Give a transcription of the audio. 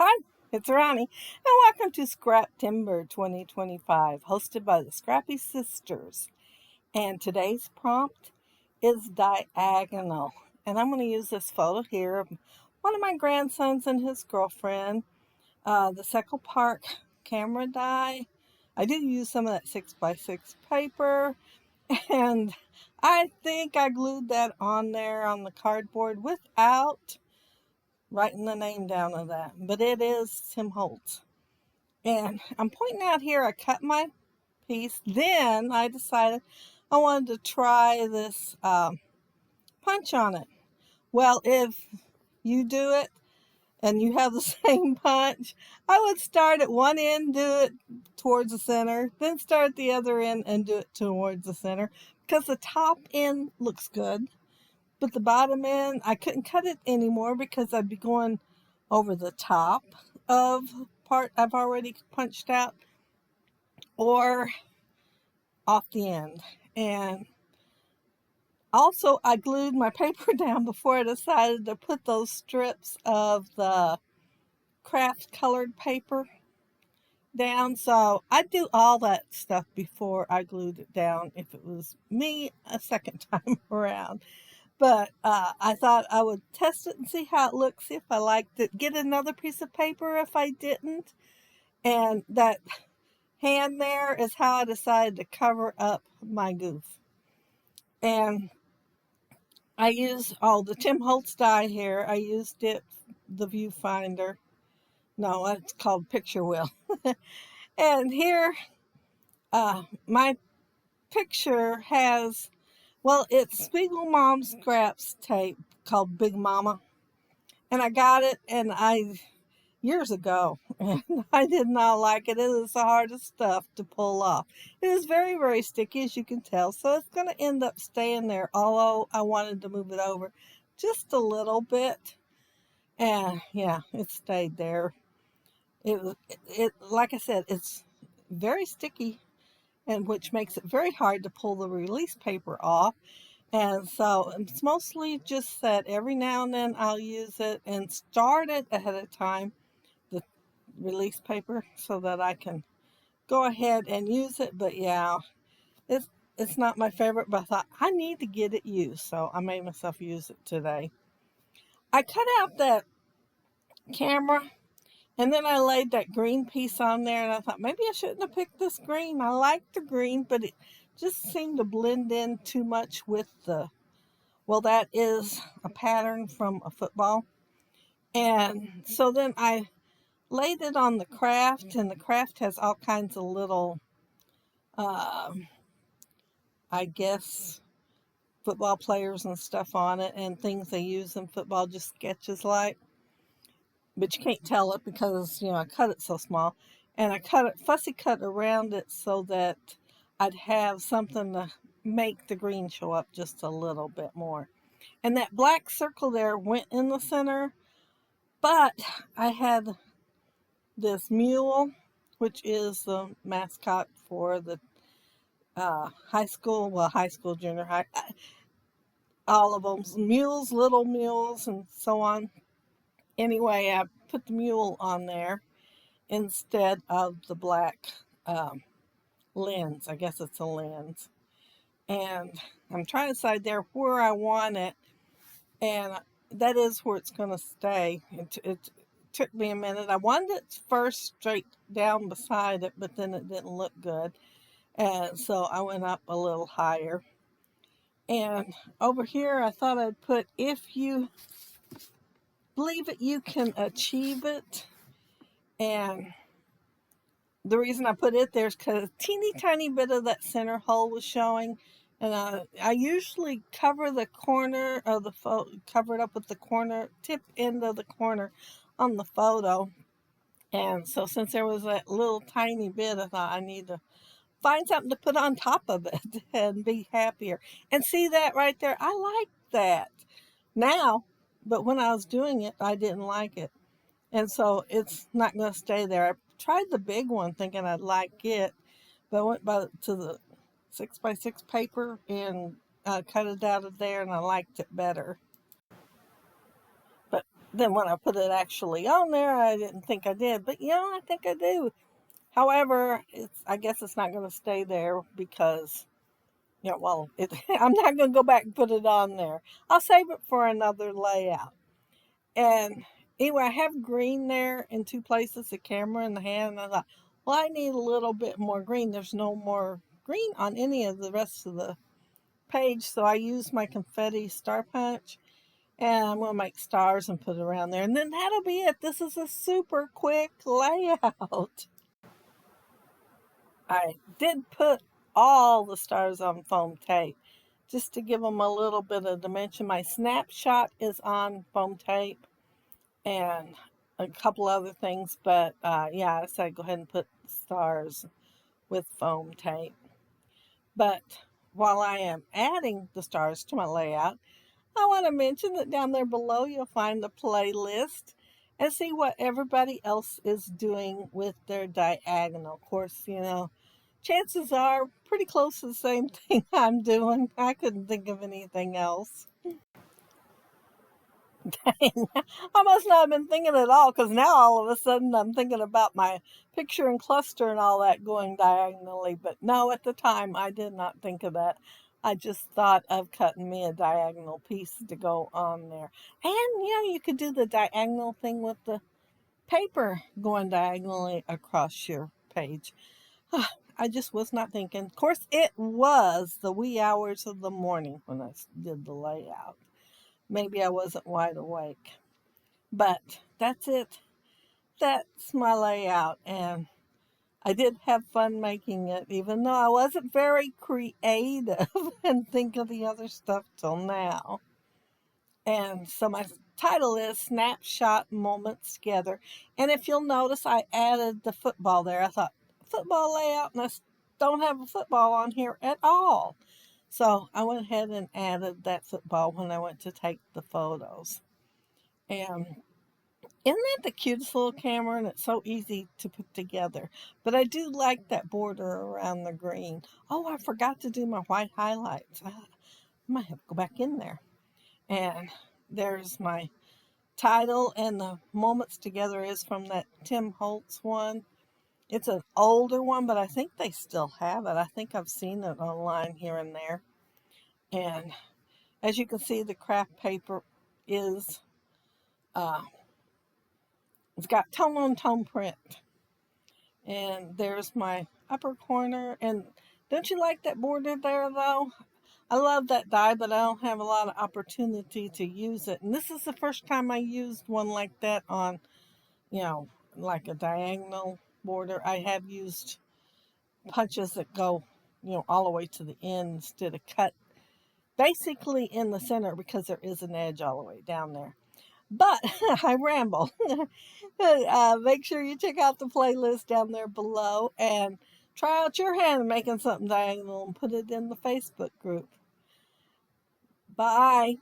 Hi, it's Ronnie, and welcome to Scrap Timber 2025, hosted by the Scrappy Sisters. And today's prompt is diagonal. And I'm going to use this photo here of one of my grandsons and his girlfriend, the Seckle Park camera die. I did use some of that 6x6 paper, and I think I glued that on there on the cardboard without writing the name down of that, but it is Tim Holtz. And I'm pointing out here, I cut my piece. Then I decided I wanted to try this punch on it. Well, if you do it and you have the same punch, I would start at one end, do it towards the center, then start at the other end and do it towards the center, because the top end looks good. But the bottom end, I couldn't cut it anymore because I'd be going over the top of part I've already punched out or off the end. And also, I glued my paper down before I decided to put those strips of the craft colored paper down. So I'd do all that stuff before I glued it down if it was me a second time around. But I thought I would test it and see how it looks, see if I liked it, get another piece of paper if I didn't. And that hand there is how I decided to cover up my goof. And I used, the Tim Holtz die here. I used it, the viewfinder. No, it's called Picture Wheel. And here, my picture has, well, it's Spiegel Mom Scraps tape called Big Mama. And I got it, and years ago, and I did not like it. It is the hardest stuff to pull off. It is very, very sticky, as you can tell, so it's going to end up staying there, although I wanted to move it over just a little bit. And yeah, it stayed there. It like I said, it's very sticky, and which makes it very hard to pull the release paper off. And so it's mostly just that every now and then I'll use it and start it ahead of time, the release paper, so that I can go ahead and use it. But yeah, it's not my favorite, but I thought I need to get it used, so I made myself use it today. I cut out that camera, and then I laid that green piece on there, and I thought maybe I shouldn't have picked this green. I like the green, but it just seemed to blend in too much with the, well, that is a pattern from a football. And so then I laid it on the craft, and the craft has all kinds of little, uh, I guess, football players and stuff on it, and things they use in football, just sketches like. But you can't tell it because, I cut it so small. And I fussy cut around it so that I'd have something to make the green show up just a little bit more. And that black circle there went in the center, but I had this mule, which is the mascot for the high school, junior high, all of them, mules, little mules, and so on. Anyway, I put the mule on there instead of the black lens. I guess it's a lens. And I'm trying to decide there where I want it, and that is where it's going to stay. It took me a minute. I wanted it first straight down beside it, but then it didn't look good. And so I went up a little higher. And over here, I thought I'd put, if you believe it, you can achieve it. And the reason I put it there is because a teeny tiny bit of that center hole was showing. And I usually cover the corner of the photo, cover it up with the corner, tip end of the corner on the photo. And so since there was that little tiny bit, I thought I need to find something to put on top of it and be happier. And see that right there? I like that now, but when I was doing it, I didn't like it. And so it's not going to stay there. I tried the big one thinking I'd like it, but I went to the 6x6 paper and cut it out of there, and I liked it better. But then when I put it actually on there, I didn't think I did, but I think I do. However, I guess it's not going to stay there because, I'm not going to go back and put it on there. I'll save it for another layout. And anyway, I have green there in two places, the camera and the hand. And I thought, well, I need a little bit more green. There's no more green on any of the rest of the page. So I used my confetti star punch, and I'm going to make stars and put it around there. And then that'll be it. This is a super quick layout. I did put all the stars on foam tape just to give them a little bit of dimension. My Snapshot is on foam tape and a couple other things, but yeah, I said go ahead and put stars with foam tape. But while I am adding the stars to my layout, I want to mention that down there below you'll find the playlist and see what everybody else is doing with their diagonal. Of course, chances are pretty close to the same thing I'm doing. I couldn't think of anything else. I must not have been thinking at all, because now all of a sudden I'm thinking about my picture and cluster and all that going diagonally. But no, at the time I did not think of that. I just thought of cutting me a diagonal piece to go on there. And you could do the diagonal thing with the paper going diagonally across your page. I just was not thinking. Of course, it was the wee hours of the morning when I did the layout. Maybe I wasn't wide awake. But that's it. That's my layout. And I did have fun making it, even though I wasn't very creative and think of the other stuff till now. And so my title is Snapshot Moments Together. And if you'll notice, I added the football there. I thought, football layout, and I don't have a football on here at all. So I went ahead and added that football when I went to take the photos. And isn't that the cutest little camera? And it's so easy to put together. But I do like that border around the green. Oh, I forgot to do my white highlights. I might have to go back in there. And there's my title, and the moments together is from that Tim Holtz one. It's an older one, but I think they still have it. I think I've seen it online here and there. And as you can see, the craft paper is, it's got tone on tone print. And there's my upper corner. And don't you like that border there, though? I love that die, but I don't have a lot of opportunity to use it. And this is the first time I used one like that on, like a diagonal border. I have used punches that go, all the way to the end instead of cut basically in the center, because there is an edge all the way down there. But I ramble. Make sure you check out the playlist down there below and try out your hand making something diagonal and put it in the Facebook group. Bye.